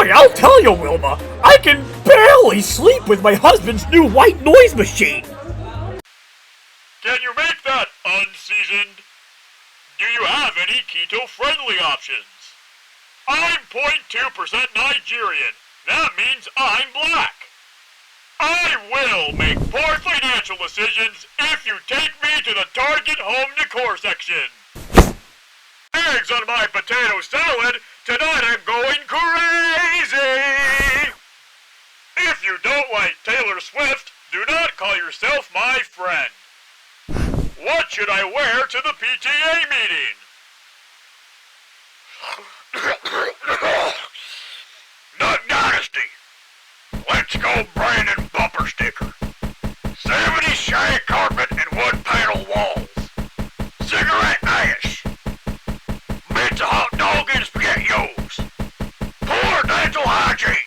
Boy, I'll tell you, Wilma, I can barely sleep with my husband's new white noise machine. Can you make that unseasoned? Do you have any keto-friendly options? I'm 0.2% Nigerian. That means I'm black. I will make poor financial decisions if you take me to the Target home decor section. Eggs on my potato salad. Tonight I'm going crazy. If you don't like Taylor Swift, do not call yourself my friend. What should I wear to the PTA meeting? Nut Dynasty. Let's go Brandon bumper sticker. 70 shag carpet.